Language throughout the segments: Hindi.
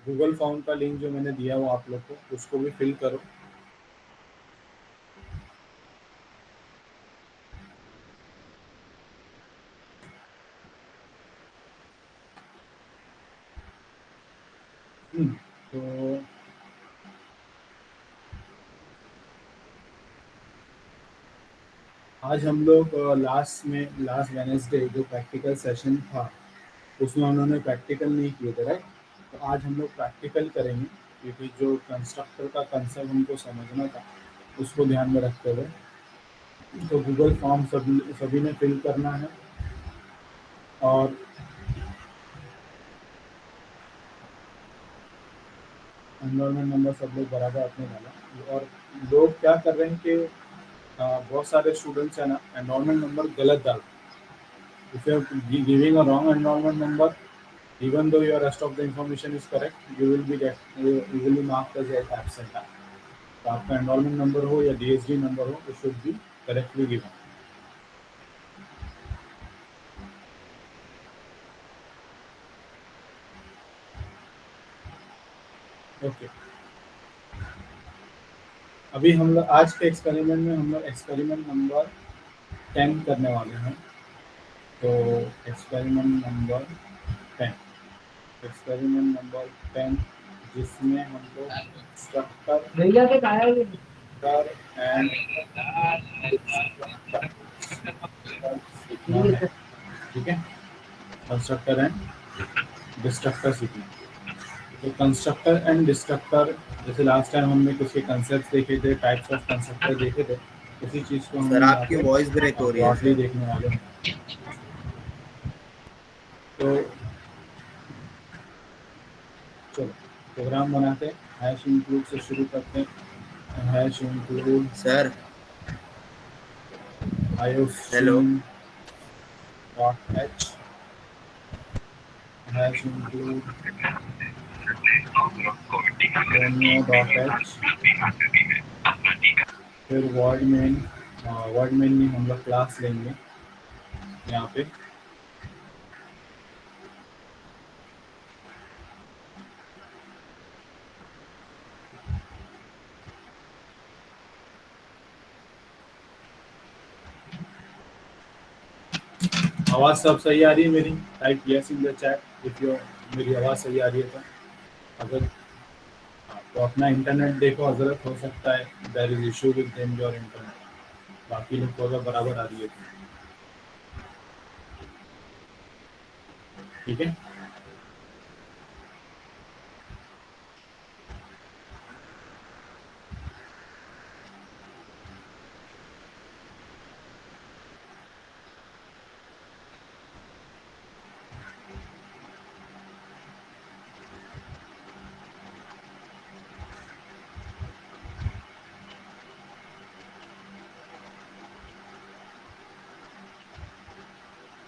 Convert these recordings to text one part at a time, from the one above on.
गूगल फॉर्म का लिंक जो मैंने दिया वो आप लोग को, उसको भी फिल करो। तो आज हम लोग लास्ट वेडनेसडे जो प्रैक्टिकल सेशन था उसमें उन्होंने प्रैक्टिकल नहीं किए थे, राइट? तो आज हम लोग प्रैक्टिकल करेंगे, क्योंकि जो कंस्ट्रक्टर का कंसेप्ट हमको समझना था उसको ध्यान में रखते हुए। तो गूगल फॉर्म सभी ने फिल करना है, और एनरोलमेंट नंबर सब लोग बराबर अपने डाला। और लोग क्या कर रहे हैं कि बहुत सारे स्टूडेंट्स हैं ना, एनरोलमेंट नंबर गलत डाल। If you are giving a wrong enrolment number, even though your rest of the information is correct, you will be marked as absent। तो आपका एनरोलमेंट नंबर हो या DSD नंबर हो, it should be correctly given। Okay, अभी हम लोग आज के एक्सपेरिमेंट में हम लोग एक्सपेरिमेंट नंबर 10 करने वाले हैं। तो एक्सपेरिमेंट नंबर 10 एक्सपेरिमेंट नंबर 10 जिसमें हम लोग कंस्ट्रक्टर एंड सीखना है, ठीक है? कंस्ट्रक्टर एंड डिस्ट्रक्टर सीखना है। तो कंस्ट्रक्टर एंड डिस्ट्रक्टर, जैसे लास्ट टाइम हमने कुछ के कंसेप्ट देखे थे, टाइप्स ऑफ कंस्ट्रक्टर देखे थे, उसी चीज़ को हम सर यहाँ आपकी पे वॉइस ब्रेक हो रही है ब्रॉडली सर। देखने वाले हैं। तो चलो प्रोग्राम बनाते हैं, हैश इंक्लूड से शुरू करते हैं। Hash include sir hello iostream dot H, hash include romeo dot H, फिर वर्ड मेन में हम लोग क्लास लेंगे यहाँ पे। आवाज़ सब सही आ रही है मेरी? Type yes in the chat if your मेरी आवाज़ सही आ रही है तो। अगर तो अपना इंटरनेट देखो, हजरत, हो सकता है there is issue with them your internet. बाकी लोग को अगर बराबर आ रही है तो ठीक है।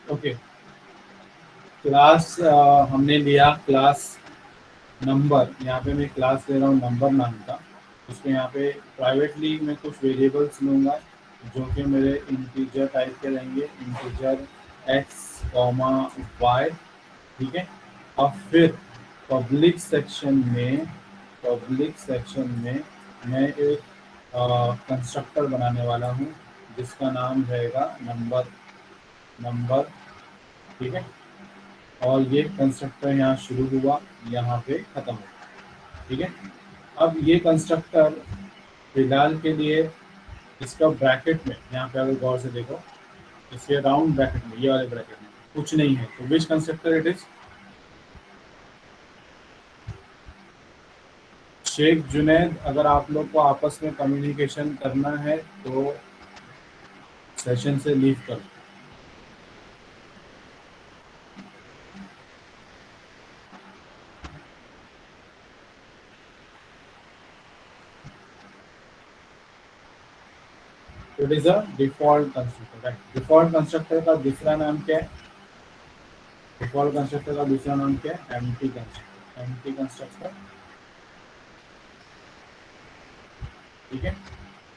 ओके, क्लास हमने लिया क्लास नंबर। यहाँ पे मैं क्लास ले रहा हूँ नंबर नाम का। उसके यहाँ पे प्राइवेटली मैं कुछ वेरिएबल्स लूँगा जो कि मेरे इंटीजर टाइप के रहेंगे, इंटीजर x, y, ठीक है। और फिर पब्लिक सेक्शन में मैं एक कंस्ट्रक्टर बनाने वाला हूँ जिसका नाम रहेगा नंबर, ठीक है। और ये कंस्ट्रक्टर यहाँ शुरू हुआ, यहाँ पे खत्म हुआ, ठीक है। अब ये कंस्ट्रक्टर फिलहाल के लिए इसका ब्रैकेट में, यहाँ पे अगर गौर से देखो, इसके राउंड ब्रैकेट में, ये वाले ब्रैकेट में कुछ नहीं है। तो which constructor it is? Sheikh Junaid, अगर आप लोग को आपस में कम्युनिकेशन करना है तो सेशन से लीव करो। It is a default constructor, right? Default constructor का दूसरा नाम क्या है? डिफॉल्ट कंस्ट्रक्टर का दूसरा नाम क्या है? Empty constructor. एम्प्टी कंस्ट्रक्टर, ठीक है।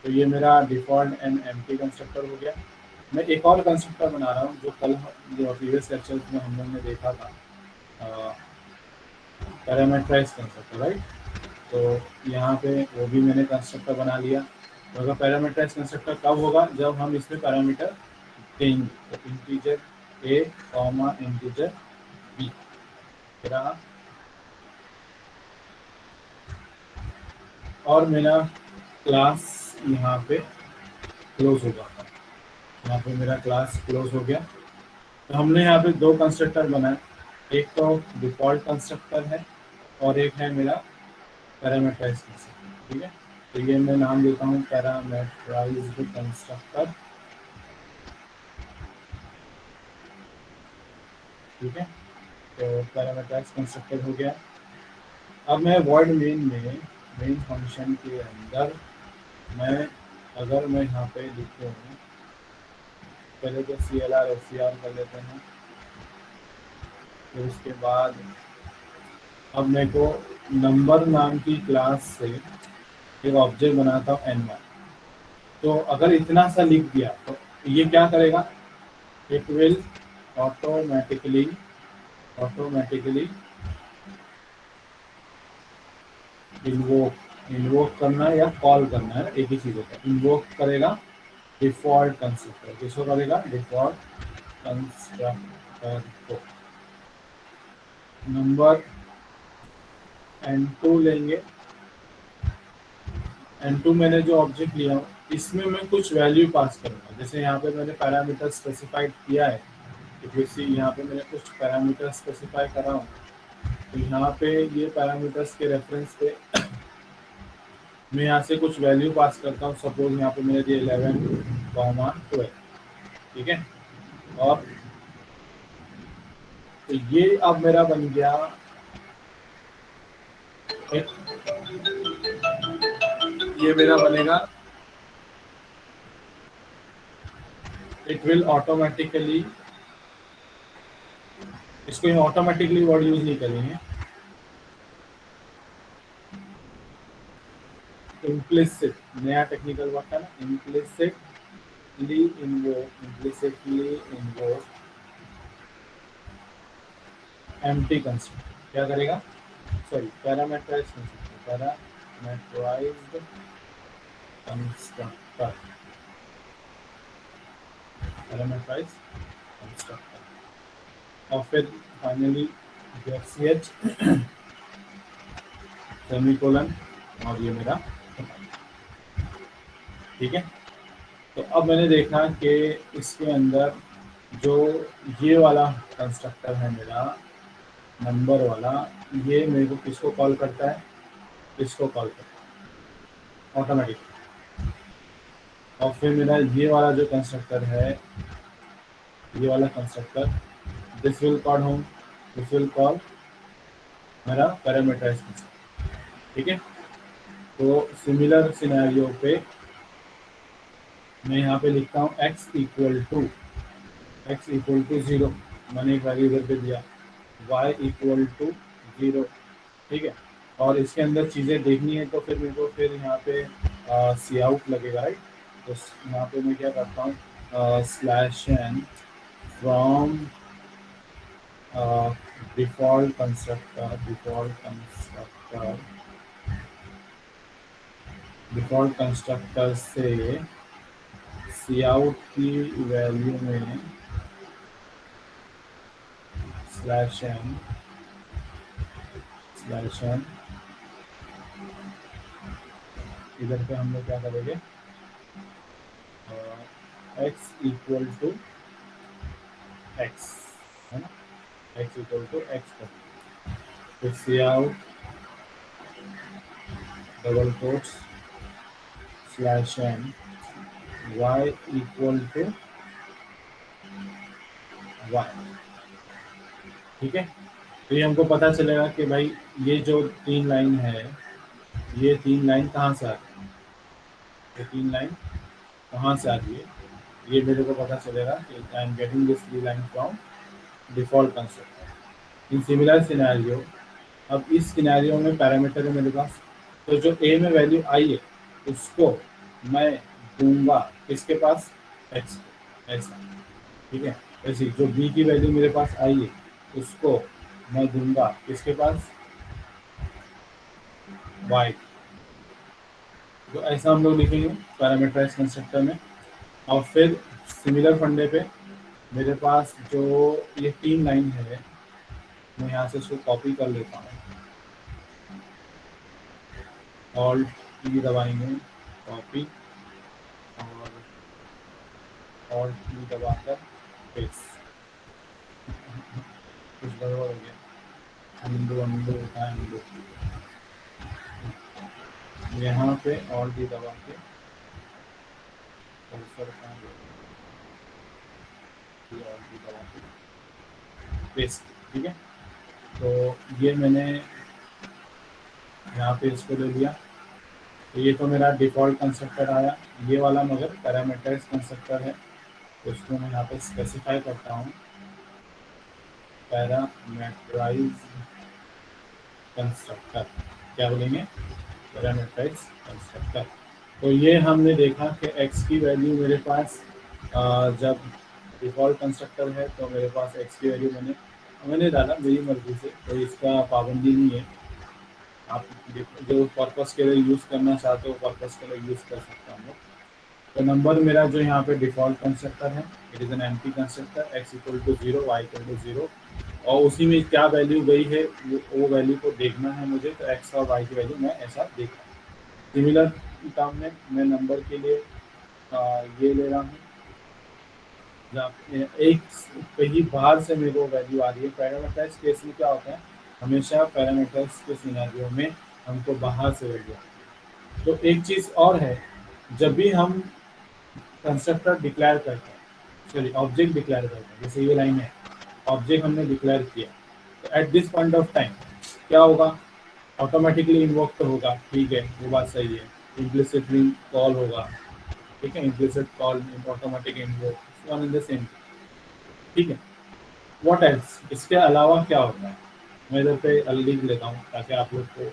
तो ये मेरा डिफॉल्ट एंड एम्प्टी कंस्ट्रक्टर हो गया। मैं एक और कंस्ट्रक्टर बना रहा हूँ जो प्रीवियस लेक्चर में हम लोग ने देखा था। Parameterise constructor, right. तो यहाँ पे वो भी मैंने कंस्ट्रक्टर बना लिया। तो अगर पैरामीटराइज कंस्ट्रक्टर कब होगा, जब हम इसमें पैरामीटर देंगे। तो integer a comma integer B रहा, और मेरा क्लास यहाँ पे क्लोज हो जाता है। यहाँ पे मेरा क्लास क्लोज हो गया। तो हमने यहाँ पे दो कंस्ट्रक्टर बनाए, एक तो डिफॉल्ट कंस्ट्रक्टर है और एक है मेरा पैरामीटराइज कंस्ट्रक्टर, ठीक है। तो ये मैं नाम देता हूँ पैरामीटराइज्ड कंस्ट्रक्टर, ठीक है। तो पैरामीटराइज कंस्ट्रक्टर हो गया। अब मैं वॉइड मेन में मेन फंक्शन के अंदर मैं अगर मैं यहाँ पे लिखते हूँ, पहले तो CLR SCR कर लेते हैं। फिर उसके बाद अब मेरे को नंबर नाम की क्लास से एक ऑब्जेक्ट बनाता हूँ N1। तो अगर इतना सा लिख दिया तो ये क्या करेगा, इट विल ऑटोमेटिकली इन्वोक करना या कॉल करना है, एक ही चीज होता है। इन्वोक करेगा डिफॉल्ट कंस्ट्रक्टर, किसको करेगा, डिफॉल्ट कंस्ट्रक्टर को। नंबर N2 लेंगे। N2 मैंने जो ऑब्जेक्ट लिया इसमें मैं कुछ वैल्यू पास करूंगा। जैसे यहाँ पे मैंने पैरामीटर स्पेसिफाइड किया है, तो यहाँ पे मैंने कुछ पैरामीटर स्पेसिफाई करा हूँ। तो यहाँ पे ये पैरामीटर्स के रेफरेंस पे मैं यहाँ से कुछ वैल्यू पास करता हूँ। सपोज यहाँ पे मेरे दिए 11, 12, ठीक है। और तो ये अब मेरा बन गया एक, ये मेरा बनेगा, इट विल ऑटोमेटिकली, इसको हम ऑटोमेटिकली वर्ड यूज नहीं करेंगे, इम्प्लिसिट नया टेक्निकल वर्ड था ना, इम्प्लिसिटली इन्वोक एम्प्टी कंस्ट्रक्टर क्या करेगा, sorry parameterised constructor, parameterised constructor. और फिर फाइनली ch सेमीकोलन, और ये मेरा, ठीक है। तो अब मैंने देखा कि इसके अंदर जो ये वाला कंस्ट्रक्टर है मेरा नंबर वाला, ये मेरे को किसको कॉल करता है, इसको कॉल करता है ऑटोमेटिक। और फिर मेरा ये वाला जो कंस्ट्रक्टर है, ये वाला constructor, this will call home, this will call मेरा पैरामीटराइज कंस्ट्रक्टर, ठीक है। तो सिमिलर सिनेरियो पे मैं यहाँ पे लिखता हूँ x इक्वल टू 0, मैंने एक वैल्यू इधर पे दिया, y इक्वल टू 0, ठीक है। और इसके अंदर चीज़ें देखनी है तो फिर मेरे को फिर यहाँ पे सी आउट लगेगा, राइट। तो यहाँ पे मैं क्या करता हूँ, /n फ्रॉम डिफॉल्ट कंस्ट्रक्टर से सी आउट की वैल्यू में /n इधर पे हम लोग क्या करेंगे, x इक्वल टू x, है ना, x इक्वल टू x पर फिर see out double quotes /n y equal to y, ठीक है। तो ये हमको पता चलेगा कि भाई ये जो 3 लाइन है, ये 3 लाइन कहाँ से आ रही है, ये 3 लाइन कहाँ से आ रही है, ये मेरे को पता चलेगा कि I am getting this 3 line from default constructor. In similar scenario, अब इस सिनेरियो में पैरामीटर है मेरे पास, तो जो ए में वैल्यू आई है उसको मैं दूंगा किसके पास, x, ऐसा, ठीक है। ऐसी जो बी की वैल्यू मेरे पास आई है उसको मैं दूंगा किसके पास, वाई। तो ऐसा हम लोग लिखेंगे पैरामीटराइज कंस्ट्रक्टर में। और फिर सिमिलर फंडे पे मेरे पास जो ये 3 लाइन है, मैं यहाँ से इसको कॉपी कर लेता हूँ। ऑल्ट ई दबाएंगे, कॉपी, और ऑल्ट ई दबाकर पेस्ट। कुछ गड़बड़ हो गया, अनडू अनडू होता है अनडू। यहाँ पे ऑल्ट ई दबा के कर्सर का ऑल्ट ई दबा के पेस्ट। ठीक है, तो ये मैंने यहाँ पे इसको ले लिया। तो ये तो मेरा डिफ़ॉल्ट कंस्ट्रक्टर आया, ये वाला मगर पैरामीटराइज कंस्ट्रक्टर है, तो इसको मैं यहाँ पे स्पेसिफाई करता हूँ पैरामीटराइज कंस्ट्रक्टर। क्या बोलेंगे? Parameterise constructor. तो ये हमने देखा कि x की वैल्यू मेरे पास जब डिफ़ॉल्ट कंस्ट्रक्टर है तो मेरे पास x की वैल्यू मैंने डाला मेरी मर्जी से, तो इसका पाबंदी नहीं है। आप जो पर्पस के लिए यूज़ करना चाहते हो पर्पस के लिए यूज़ कर सकते हम लोग। तो नंबर मेरा जो यहाँ पे डिफ़ॉल्ट कंस्ट्रक्टर है, it is an empty constructor, x equal to 0, y equal to 0, और उसी में क्या वैल्यू गई है वो वैल्यू को देखना है मुझे। तो x और y की वैल्यू मैं ऐसा देख रहा हूँ। सिमिलर टर्म में मैं नंबर के लिए ये ले रहा हूँ जहाँ एक कहीं बाहर से मेरे को वैल्यू आ रही है। पैरामीटराइज केस में क्या होता है, हमेशा पैरामीटराइज के सिनेरियो में हमको बाहर से वैल्यू आती है। तो एक चीज़ और है, जब भी हम कंस्ट्रक्टर डिक्लेयर करते हैं, सॉरी ऑब्जेक्ट डिक्लेयर करते हैं, जैसे ये लाइन है, ऑब्जेक्ट हमने डिक्लेयर किया, तो at this point of time क्या होगा, ऑटोमेटिकली इन्वोक तो होगा। ठीक है, वो बात सही है। इम्प्लिसिटली कॉल होगा, ठीक है, implicit call, automatic invoke, one in the same. ठीक है, व्हाट एल्स, इसके अलावा क्या होता है, मैं इधर पे लिख लेता हूँ ताकि आप लोग को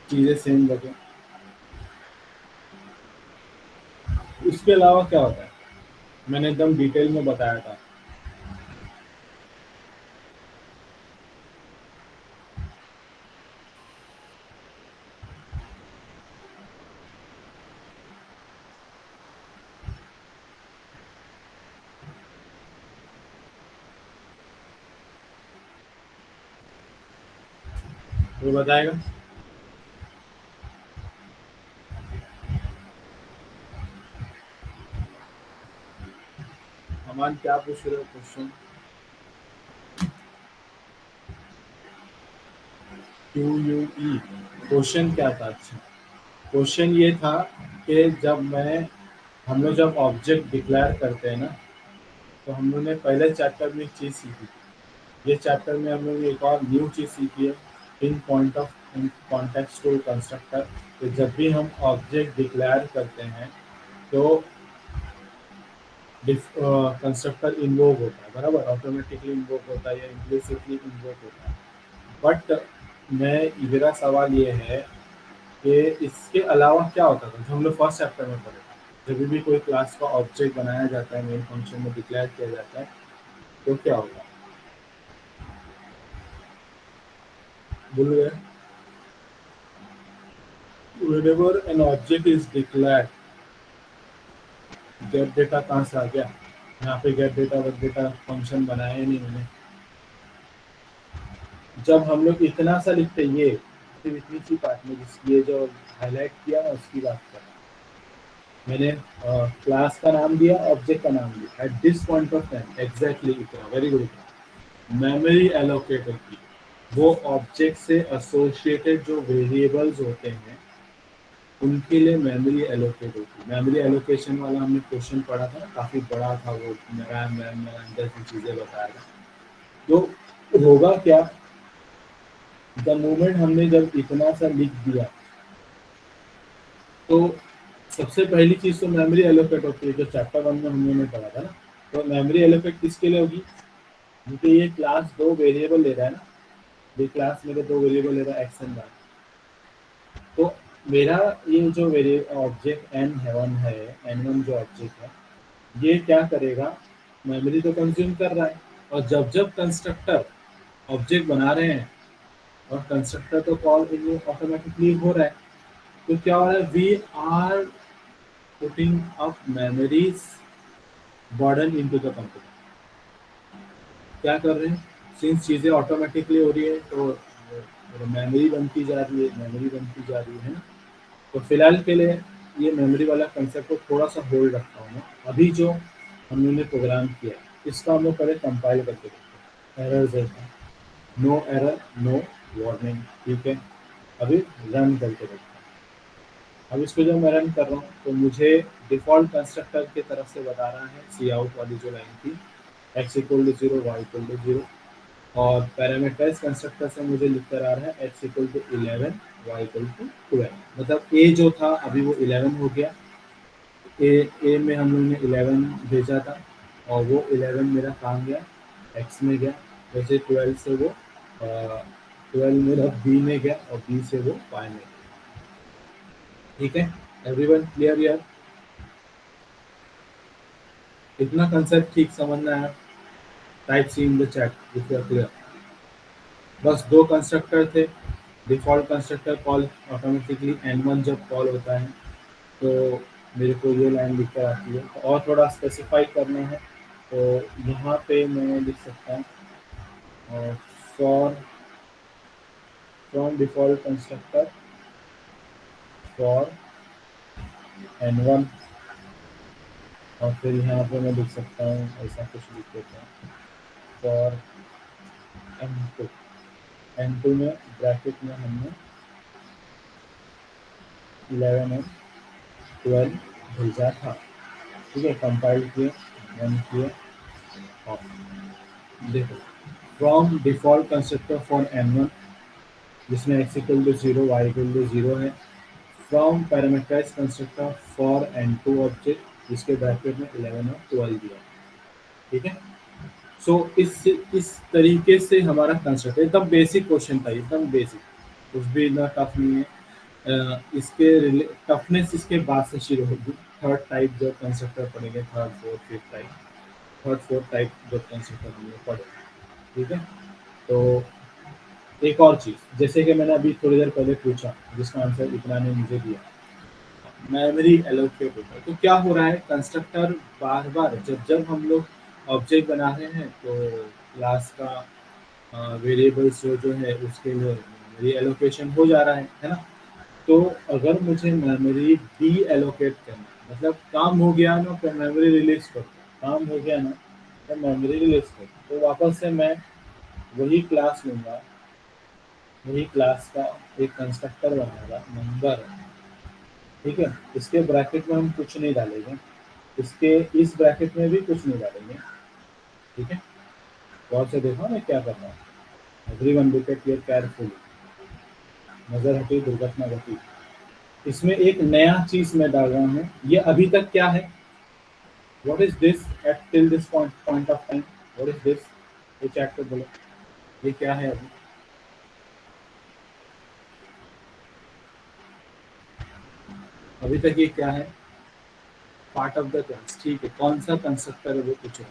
चीज़ें सेम लगे। इसके अलावा क्या होता है मैंने एकदम डिटेल में बताया था। वो बताएगा। अमान क्या पूछ रहे हो क्वेश्चन? QUE क्वेश्चन क्या था? अच्छा, क्वेश्चन ये था कि हम लोग जब ऑब्जेक्ट डिक्लेयर करते हैं ना, तो हम लोग ने पहले चैप्टर में एक चीज़ सीखी थी। ये चैप्टर में हम लोग ने एक और न्यू चीज़ सीखी है, इन कॉन्टेक्स्ट कंस्ट्रक्टर। तो जब भी हम ऑब्जेक्ट डिक्लेयर करते हैं तो कंस्ट्रक्टर इन्वोक होता है, बराबर, ऑटोमेटिकली इन्वोक होता है या इम्प्लिसिटली इन्वोक होता है। बट मेरा सवाल ये है कि इसके अलावा क्या होता था जो हम लोग फर्स्ट चैप्टर में पढ़े थे। जब भी कोई क्लास का ऑब्जेक्ट बनाया जाता है, मेन फंक्शन में डिक्लेयर किया जाता है, तो क्या होगा? भूल गए? Whenever an object is declared, get data कहाँ से आ गया? यहाँ पे get data wait data function बनाया ही नहीं मैंने। जब हम लोग इतना सा लिखते, ये सिर्फ इतनी सी पार्ट में जिसकी ये जो हाईलाइट किया ना उसकी बात कर रहा हूं। मैंने क्लास का नाम दिया, ऑब्जेक्ट का नाम दिया, at this point of time exactly इतना, वेरी गुड। मेमोरी एलोकेटेड की, वो ऑब्जेक्ट से एसोसिएटेड जो वेरिएबल्स होते हैं उनके लिए मेमोरी एलोकेट होती है। मेमोरी एलोकेशन वाला हमने क्वेश्चन पढ़ा था, काफ़ी बड़ा था वो, रैम वैम अंदर की चीज़ें बताया था। तो होगा क्या, द मोमेंट हमने जब इतना सा लिख दिया तो सबसे पहली चीज़ तो मेमोरी एलोकेट होती है, जो चैप्टर 1 में हम लोगों ने पढ़ा था ना। तो मेमोरी एलोकेट किसके लिए होगी? क्योंकि ये क्लास दो वेरिएबल ले रहा है ना, ये क्लास मेरे दो वेरिएबल ले रहा है, एक्स एंड वाई। तो मेरा ये जो ऑब्जेक्ट एन है, वन है, N1 जो ऑब्जेक्ट है, ये क्या करेगा, मेमोरी तो कंज्यूम कर रहा है। और जब जब कंस्ट्रक्टर ऑब्जेक्ट बना रहे हैं और कंस्ट्रक्टर तो कॉल ऑटोमेटिकली हो रहा है। तो क्या हो रहा है, we are putting up memories burden into the computer. क्या कर रहे हैं, सिंस चीज़ें ऑटोमेटिकली हो रही है तो मेमोरी बनती जा रही है, मेमोरी बनती जा रही है ना। तो फिलहाल के लिए ये मेमोरी वाला कंसेप्ट को थोड़ा सा होल्ड रखता हूँ मैं। अभी जो हम लोगों ने प्रोग्राम किया है इसका हम लोग पहले कंपाइल करके देखते हैं। एरर है, नो एरर, नो वार्निंग, ठीक है। अभी रन करके देखते हैं। अब इसको जब मैं रन कर रहा हूँ तो मुझे डिफ़ॉल्ट कंस्ट्रक्टर की तरफ से बता रहा है सी आउट वाली जो लाइन थी, x equal to zero, Y equal to zero. और पैरामीटराइज कंस्ट्रक्टर से मुझे लिख कर आ रहा है x equal to 11, y equal to 12। मतलब ए जो था अभी वो 11 हो गया। ए में हम लोग ने 11 भेजा था और वो 11 मेरा कहाँ गया, एक्स में गया। वैसे 12 से वो 12 मेरा बी में गया और बी से वो वाई में गया। ठीक है, एवरीवन क्लियर यार? इतना कंसेप्ट ठीक समझना है। Type C in the chat if you are clear. बस दो कंस्ट्रक्टर थे। Default constructor call automatically n1 जब कॉल होता है तो मेरे को ये लाइन लिख कर आती है। तो और थोड़ा स्पेसिफाई करना है तो यहाँ पे मैं लिख सकता हूँ for from default constructor for n1। और फिर यहाँ पे मैं लिख सकता हूँ ऐसा कुछ लिख देता हूँ फॉर n2। n2 में ब्रैकेट में हमने 11 और 12 भेजा था। ठीक है, कंपाइल किए, रन किए और देखो from default constructor for n1 जिसमें x equal to zero, Y equal to zero है। From parameterized constructor for n2 object जिसके ब्रैकेट में 11 और 12 दिया। ठीक है, सो इस तरीके से हमारा कंस्ट्रक्टर एकदम बेसिक क्वेश्चन था, एकदम बेसिक, कुछ भी इतना टफ नहीं है। इसके टफनेस इसके बाद से शुरू होगी। थर्ड टाइप जो कंस्ट्रक्टर पढ़ेंगे, third fourth fifth type, third fourth type जो कंस्ट्रक्टर हम लोग पढ़ेंगे। ठीक है, तो एक और चीज़ जैसे कि मैंने अभी थोड़ी देर पहले पूछा जिसका आंसर इतना ने मुझे दिया, मेमोरी एलोकेट होता है। तो क्या हो रहा है, कंस्ट्रक्टर बार बार जब जब हम लोग ऑब्जेक्ट बना रहे हैं तो क्लास का वेरिएबल्स जो है उसके लिए मेमोरी एलोकेशन हो जा रहा है ना। तो अगर मुझे मेमोरी डी एलोकेट करना है, मतलब काम हो गया ना तो मेमोरी रिलीज कर दो, काम हो गया ना तो मेमोरी रिलीज कर दो, तो वापस से मैं वही क्लास लूँगा, वही क्लास का एक कंस्ट्रक्टर बनाऊंगा नंबर। ठीक है, इसके ब्रैकेट में हम कुछ नहीं डालेंगे, इसके इस ब्रैकेट में भी कुछ नहीं डालेंगे। ठीक है, गौर से देखो मैं क्या कर रहा हूँ। Everyone look at here carefully. नजर हटी दुर्घटना घटी। इसमें एक नया चीज मैं डाल रहा हूँ, ये अभी तक क्या है, what is this eight till this point of time, what is this, ये चैट पे बोलो, ये क्या है अभी। अभी तक ये क्या है, पार्ट ऑफ द क्लास। ठीक है, कौन सा कंस्ट्रक्टर है वो पूछो।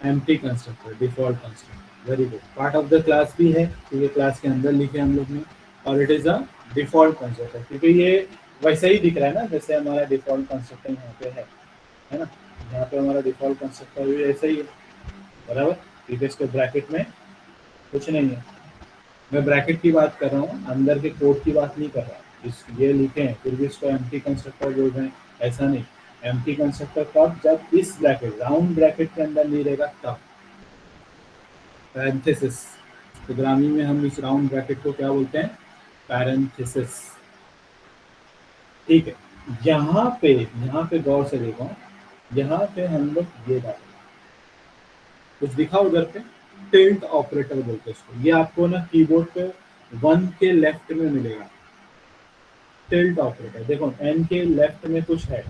Empty constructor, default constructor, very good. Part of the class भी है तो ये क्लास के अंदर लिखे हम लोग ने, और it is a default constructor क्योंकि ये वैसा ही दिख रहा है ना जैसे हमारा डिफॉल्ट कंस्ट्रक्टर यहाँ पे है ना। यहाँ पे हमारा डिफॉल्ट कंस्ट्रक्टर भी ऐसा ही है, बराबर। ठीक है, इसके ब्रैकेट में कुछ नहीं है। मैं ब्रैकेट की बात कर रहा हूँ, अंदर के कोड की बात नहीं कर रहा। इस ये लिखे हैं फिर भी इसको एम्प्टी कंस्ट्रक्टर बोल रहे हैं, ऐसा नहीं। एम्प्टी कंस्ट्रक्टर कब, जब इस ब्रैकेट राउंड ब्रैकेट के अंदर नहीं रहेगा तब। पैरेंथेसिस, प्रोग्रामिंग में हम इस राउंड ब्रैकेट को क्या बोलते हैं, पैरेंथेसिस। ठीक है, यहाँ पे गौर से देखो, यहाँ पे हम लोग ये डालें, कुछ दिखा उधर पे, टिल्ट ऑपरेटर बोलते हैं इसको। ये आपको ना कीबोर्ड पे 1 के लेफ्ट में मिलेगा, टिल्ट ऑपरेटर। देखो एन के लेफ्ट में कुछ है,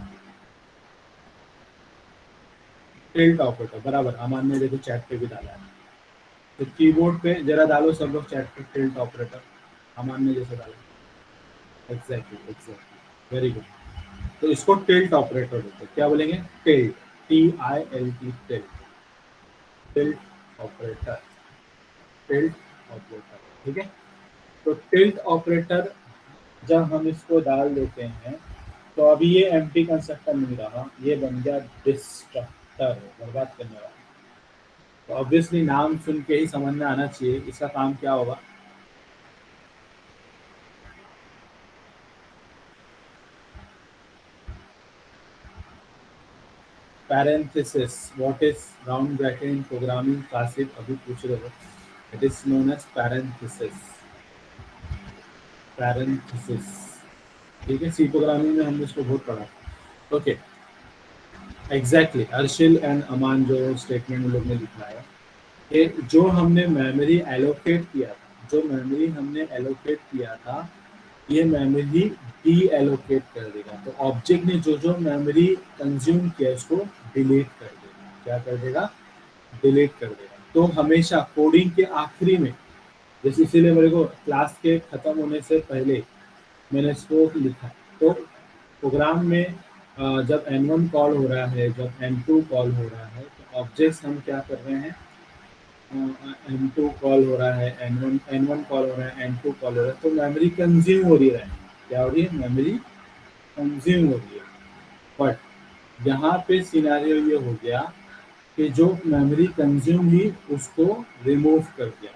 टिल्ट ऑपरेटर, बराबर। अमान ने देखो चैट पे भी डाला है, तो कीबोर्ड पे जरा डालो सब लोग चैट पे, टिल्ट ऑपरेटर, अमान ने जैसे डाला। Exactly exactly, very good. तो इसको टिल्ट ऑपरेटर बोलते हैं। क्या बोलेंगे, tilt, TILT, tilt, tilt operator, tilt operator, ठीक है। तो टिल्ट ऑपरेटर जब हम इसको डाल देते हैं तो अभी ये एम्प्टी कंस्ट्रक्टर नहीं रहा, ये बन गया डिस्ट्रक्टर, बर्बाद करने वाला। तो ऑब्वियसली नाम सुन के ही समझ में आना चाहिए इसका काम क्या होगा। Parenthesis, what is round bracket in programming, Kashif अभी पूछ रहे हो। It is known as parenthesis, parenthesis, ठीक है। सी प्रोग्रामिंग में हमने इसको बहुत पढ़ा। Okay, exactly Arshil and Aman जो स्टेटमेंट उन लोग ने लिखा है कि जो हमने मेमोरी एलोकेट किया था, जो मेमोरी हमने एलोकेट किया था, ये मेमोरी डी एलोकेट कर देगा। तो ऑब्जेक्ट ने जो जो मेमोरी कंज्यूम किया उसको डिलीट कर देगा। क्या कर देगा? डिलीट कर देगा। तो हमेशा कोडिंग के आखिरी में, जैसे इसीलिए मेरे को क्लास के खत्म होने से पहले मैंने इसको लिखा। तो प्रोग्राम में जब N1 कॉल हो रहा है, जब N2 कॉल हो रहा है, तो ऑब्जेक्ट्स हम क्या कर रहे हैं, N2 कॉल हो रहा है, N1 कॉल हो रहा है, N2 कॉल हो रहा है, तो मेमोरी कंज्यूम हो रही है। क्या हो रही है? मेमोरी कंज्यूम हो रही है। बट यहाँ पे सिनेरियो ये हो गया कि जो मेमोरी कंज्यूम हुई उसको रिमूव कर दिया।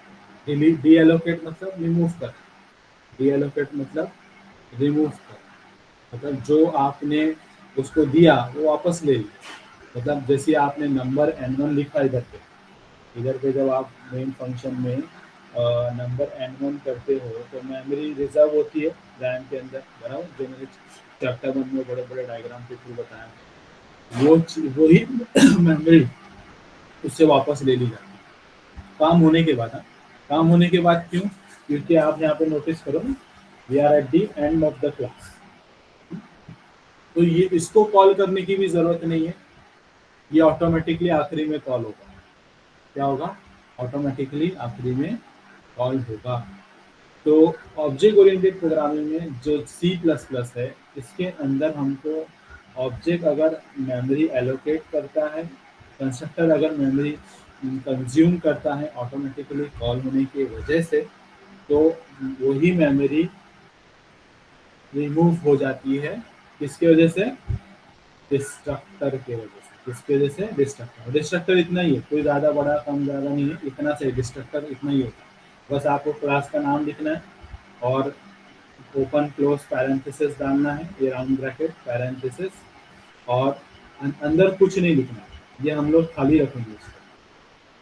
डिलीट, डी एलोकेट मतलब रिमूव कर, डी एलोकेट मतलब रिमूव कर, मतलब जो आपने उसको दिया वो वापस ले लिया। मतलब जैसे आपने नंबर N1 लिखा इधर पे जब आप मेन फंक्शन में नंबर N1 करते हो तो मेमोरी रिजर्व होती है रैम के अंदर, बराबर, जो मैंने चैप्टर 1 में बड़े बड़े डायग्राम के थ्रू बताया, वही मेमोरी उससे वापस ले ली जाती है काम होने के बाद। हाँ, काम होने के बाद क्यों? क्योंकि आप यहाँ पे नोटिस करो ना, we are at the end of the class, तो ये इसको कॉल करने की भी जरूरत नहीं है, ये ऑटोमेटिकली आखिरी में कॉल होगा। क्या होगा? ऑटोमेटिकली आखिरी में कॉल होगा। तो ऑब्जेक्ट ओरिएंटेड प्रोग्रामिंग में जो C++ है, इसके अंदर हमको ऑब्जेक्ट अगर मेमोरी एलोकेट करता है, कंस्ट्रक्टर अगर मेमोरी कंज्यूम करता है ऑटोमेटिकली कॉल होने की वजह से, तो वही मेमोरी रिमूव हो जाती है। किसकी वजह से? डिस्ट्रक्टर की वजह से। किसकी वजह से? डिस्ट्रक्टर। डिस्ट्रक्टर इतना ही है, कोई ज़्यादा बड़ा कम ज़्यादा नहीं है, इतना से डिस्ट्रक्टर इतना ही होता है। बस आपको क्लास का नाम लिखना है और ओपन क्लोज पैरेंथेसिस डालना है, ये राउंड ब्रैकेट पैरेंथेसिस, और अंदर कुछ नहीं लिखना है, ये हम लोग खाली रखेंगे इसको,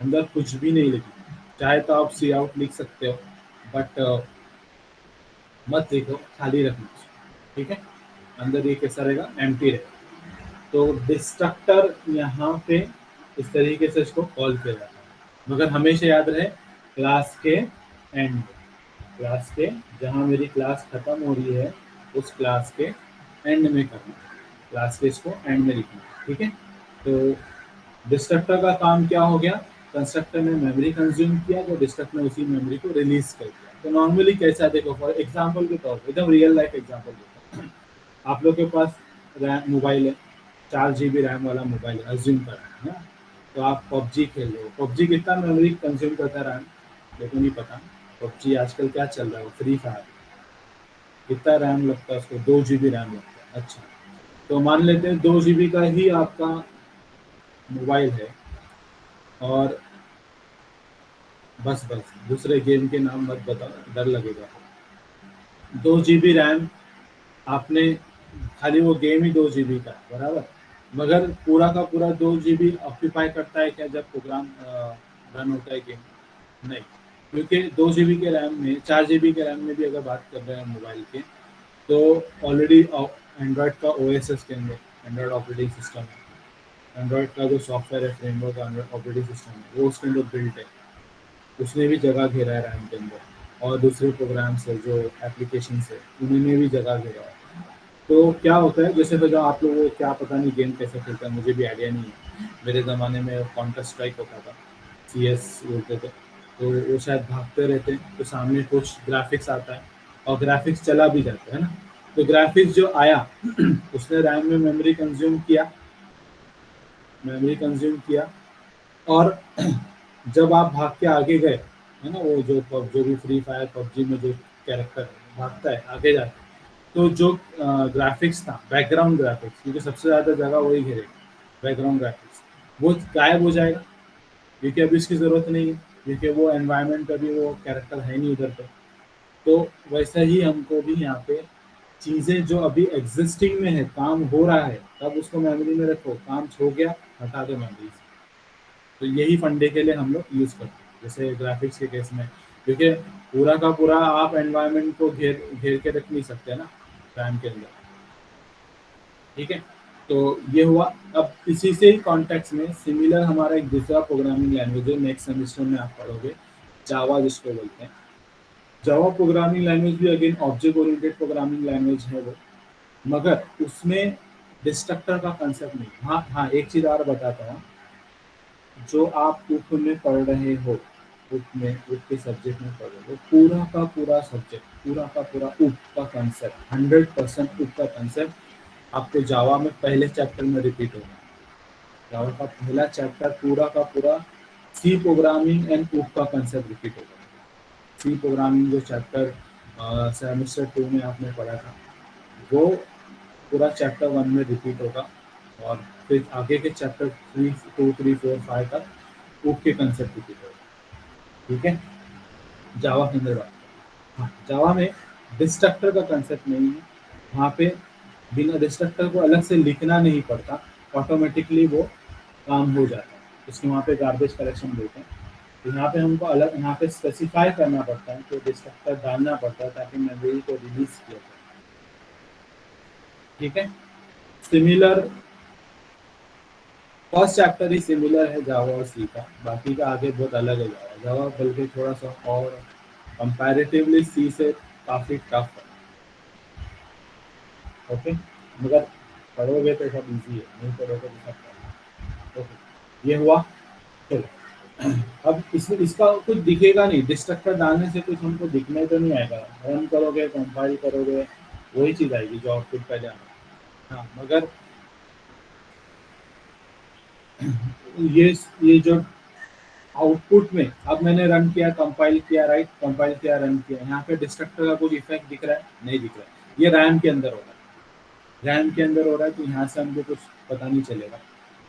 अंदर कुछ भी नहीं लिखना। चाहे तो आप सी आउट लिख सकते हो, बट मत लिखो, खाली रखना इसको, ठीक है। अंदर ये कैसा रहेगा? एम्प्टी रहेगा। तो डिस्ट्रक्टर यहाँ पे इस तरीके से इसको कॉल किया जाता है, मगर हमेशा याद रहे क्लास के एंड में, क्लास के जहाँ मेरी क्लास खत्म हो रही है उस क्लास के एंड में करना है, क्लास के इसको एंड में लिखना है, ठीक है। तो डिस्ट्रक्टर का काम क्या हो गया? कंस्ट्रक्टर ने मेमोरी कंज्यूम किया तो डिस्ट्रक्टर ने उसी मेमोरी को रिलीज कर दिया। तो नॉर्मली कैसा, देखो फॉर एग्जाम्पल के तौर पर, एकदम रियल लाइफ एग्जाम्पल देता हूँ। आप लोग के पास रैम मोबाइल है, 4 GB रैम वाला मोबाइल है, अज्यूम कर रहे हैं ना, तो आप पबजी खेल रहे हो। पबजी कितना मेमोरी कंज्यूम करता है रैम? मेरे को नहीं पता। पबजी आजकल क्या चल रहा है, फ्री फायर, कितना रैम लगता है उसको? 2 GB रैम लगता है। अच्छा, तो मान लेते हैं 2 GB का ही आपका मोबाइल है, और बस बस दूसरे गेम के नाम मत बताओ, डर लगेगा। 2 GB रैम आपने, खाली वो गेम ही 2 GB का है, बराबर, मगर पूरा का पूरा 2 GB ऑक्यूपाई करता है क्या जब प्रोग्राम रन होता है गेम? नहीं, क्योंकि 2 GB के रैम में, 4 GB के रैम में भी अगर बात कर रहे हैं मोबाइल के, तो ऑलरेडी एंड्रॉयड का OS है इसके अंदर, एंड्रॉयड ऑपरेटिंग सिस्टम है, एंड्रॉयड का जो सॉफ्टवेयर है, फ्रेमवर्क एंड्रॉयड ऑपरेटिंग सिस्टम है, वो उसके अंदर बिल्ट है, उसने भी जगह घेरा है रैम के अंदर, और दूसरे प्रोग्राम्स है जो एप्लीकेशन है उन्होंने भी जगह घेरा है। तो क्या होता है, जैसे तो जो आप लोगों को क्या पता नहीं गेम कैसे खेलता है, मुझे भी आइडिया नहीं है। मेरे ज़माने में काउंटर स्ट्राइक होता था, CS बोलते थे, तो वो शायद भागते रहते हैं तो सामने कुछ ग्राफिक्स आता है और ग्राफिक्स चला भी जाता है ना, तो ग्राफिक्स जो आया उसने रैम में मेमोरी कंज्यूम किया, मेमोरी कंज्यूम किया, और जब आप भाग के आगे गए है ना, वो जो भी फ्री फायर पबजी में जो कैरेक्टर भागता है आगे जाता है, तो जो ग्राफिक्स था, बैकग्राउंड ग्राफिक्स, क्योंकि सबसे ज़्यादा जगह वही घेरेगा, बैकग्राउंड ग्राफिक्स, वो गायब हो जाएगा, क्योंकि अभी उसकी ज़रूरत नहीं है, क्योंकि वो एनवायरनमेंट, अभी वो कैरेक्टर है नहीं उधर पे। तो वैसा ही हमको भी यहाँ पे चीज़ें जो अभी एग्जिस्टिंग में है, काम हो रहा है, तब उसको मेमोरी में रखो, काम हो गया हटा दो मेमोरी से। तो यही फंडे के लिए हम लोग यूज़ करते हैं, जैसे ग्राफिक्स के केस में, क्योंकि पूरा का पूरा आप एनवायरनमेंट को घेर घेर के रख नहीं सकते ना रैम के अंदर। ठीक है, तो ये हुआ। अब इसी से ही कॉन्टेक्स्ट में सिमिलर हमारा एक दूसरा प्रोग्रामिंग लैंग्वेज है, नेक्स्ट सेमेस्टर में आप पढ़ोगे, जावा जिसको बोलते हैं। जावा प्रोग्रामिंग लैंग्वेज भी again object oriented programming language है वो, मगर उसमें डिस्ट्रक्टर का कंसेप्ट नहीं। हाँ हाँ, एक चीज़ और बताता हूँ, जो आप उप में पढ़ रहे हो, उप के सब्जेक्ट में पढ़ रहे हो, पूरा का पूरा सब्जेक्ट, पूरा का पूरा उप का कंसेप्ट, 100% उप का कंसेप्ट आपको जावा में पहले चैप्टर में रिपीट होगा। जावा का पहला चैप्टर पूरा का पूरा सी प्रोग्रामिंग एंड उप का कंसेप्ट रिपीट होगा। सी प्रोग्रामिंग जो चैप्टर सेमेस्टर 2 में आपने पढ़ा था, वो पूरा चैप्टर 1 में रिपीट होगा, और फिर आगे के चैप्टर 3, 2, 3, 4, 5 तक उप के कंसेप्ट रिपीट होगा। ठीक है, जावा के अंदर बात। हाँ, जावा में डिस्ट्रक्टर का कंसेप्ट नहीं है। वहाँ पे बिना डिस्ट्रक्टर को अलग से लिखना नहीं पड़ता, ऑटोमेटिकली वो काम हो जाता है। उसके वहाँ पे गार्बेज कलेक्शन बोलते हैं। तो यहाँ पे हमको अलग, यहाँ पे स्पेसिफाई करना पड़ता है, तो डिस्ट्रक्टर डालना पड़ता है ताकि मेमोरी को रिलीज किया जाए। ठीक है, सिमिलर फर्स्ट चैप्टर ही सिमिलर है जावा और सी का, बाकी का आगे बहुत अलग है। जावा जावा बल्कि थोड़ा सा और कंपैरेटिवली सी से काफ़ी टफ है। ओके, मगर पढ़ोगे तो सब इजी है, नहीं पढ़ोगे तो सब टफ है। ओके, ये हुआ। चलो, अब इसमें इसका कुछ दिखेगा नहीं, डिस्ट्रक्टर डालने से कुछ हमको दिखने तो नहीं आएगा, रन करोगे कंपाइल करोगे वही चीज़ आएगी जो आउटपुट पहले आना। हाँ, मगर ये जो आउटपुट में, अब मैंने रन किया, कंपाइल किया, राइट, कंपाइल किया, रन किया, यहाँ पे डिस्ट्रक्टर का कुछ इफेक्ट दिख रहा है? नहीं दिख रहा है। ये रैम के अंदर हो रहा है, रैम के अंदर हो रहा है, तो यहाँ से हमको कुछ पता नहीं चलेगा,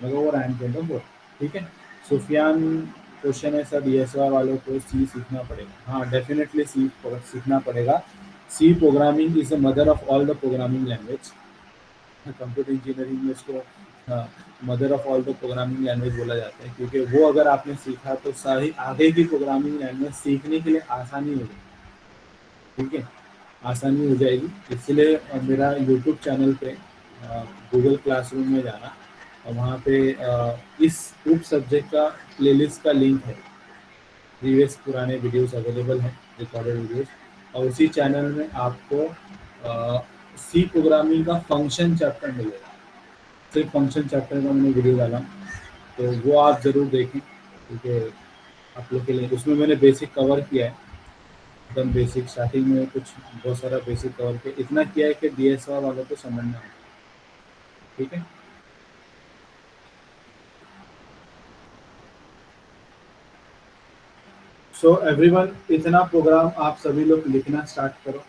मगर वो रैम के अंदर हो रहा है। ठीक है, सुफियान क्वेश्चन है सर, डीएसआर वालों को सी सीखना पड़ेगा। हाँ, डेफिनेटली सी सीखना पड़ेगा। C programming is the mother of all the programming language. Computer engineering में इसको mother of all the programming language बोला जाता है, क्योंकि वो अगर आपने सीखा तो सारी आगे की प्रोग्रामिंग लैंग्वेज सीखने के लिए आसानी हो जाएगी। ठीक है, आसानी हो जाएगी। इसलिए मेरा यूट्यूब चैनल पे गूगल क्लासरूम में जाना, और वहाँ पे इस उप सब्जेक्ट का प्लेलिस्ट का लिंक है, प्रीवियस पुराने वीडियोस अवेलेबल हैं, रिकॉर्डेड वीडियोस। और उसी चैनल में आपको सी प्रोग्रामिंग का फंक्शन चैप्टर मिलेगा, सिर्फ फंक्शन चैप्टर का मैंने वीडियो डाला, तो वो आप ज़रूर देखें, क्योंकि आप लोग के लिए उसमें मैंने बेसिक कवर किया है, एकदम बेसिक, स्टार्टिंग में कुछ बहुत सारा बेसिक कवर किया, इतना किया है कि डीएसआर वालों को समझना है। ठीक है, सो एवरीवन, इतना प्रोग्राम आप सभी लोग लिखना स्टार्ट करो।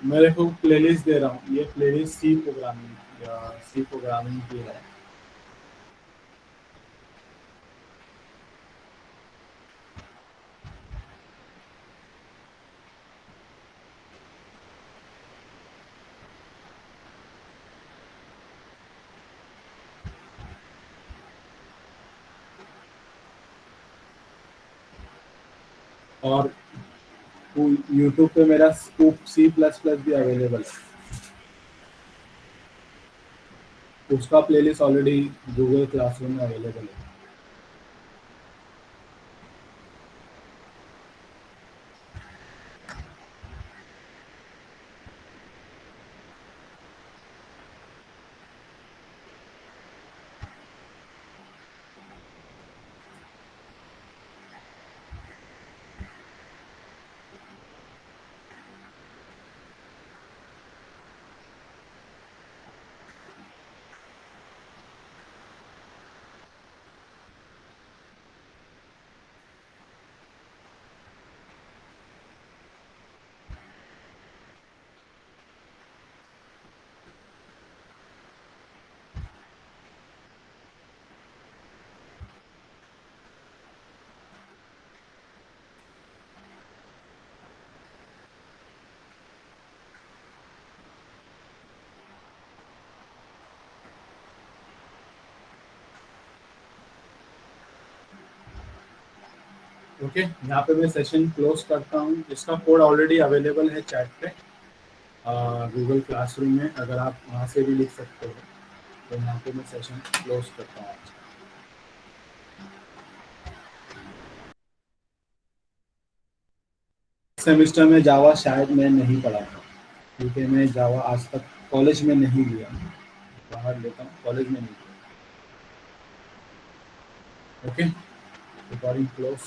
मेरे को प्लेलिस्ट दे रहा हूँ, ये प्लेलिस्ट सी प्रोग्रामिंग या सी प्रोग्रामिंग की है। और यूट्यूब पे मेरा स्कूप C++ भी अवेलेबल है, उसका प्लेलिस्ट ऑलरेडी गूगल क्लासरूम में अवेलेबल है। ओके, यहाँ पे मैं सेशन क्लोज करता हूँ। इसका कोड ऑलरेडी अवेलेबल है चैट पे गूगल क्लासरूम में, अगर आप वहाँ से भी लिख सकते हो। तो यहाँ पे मैं सेशन क्लोज करता हूँ आज। सेमेस्टर में जावा शायद मैं नहीं पढ़ा था, क्योंकि मैं जावा आज तक कॉलेज में नहीं लिया, बाहर लेता हूँ, कॉलेज में नहीं लिया। Okay, recording close.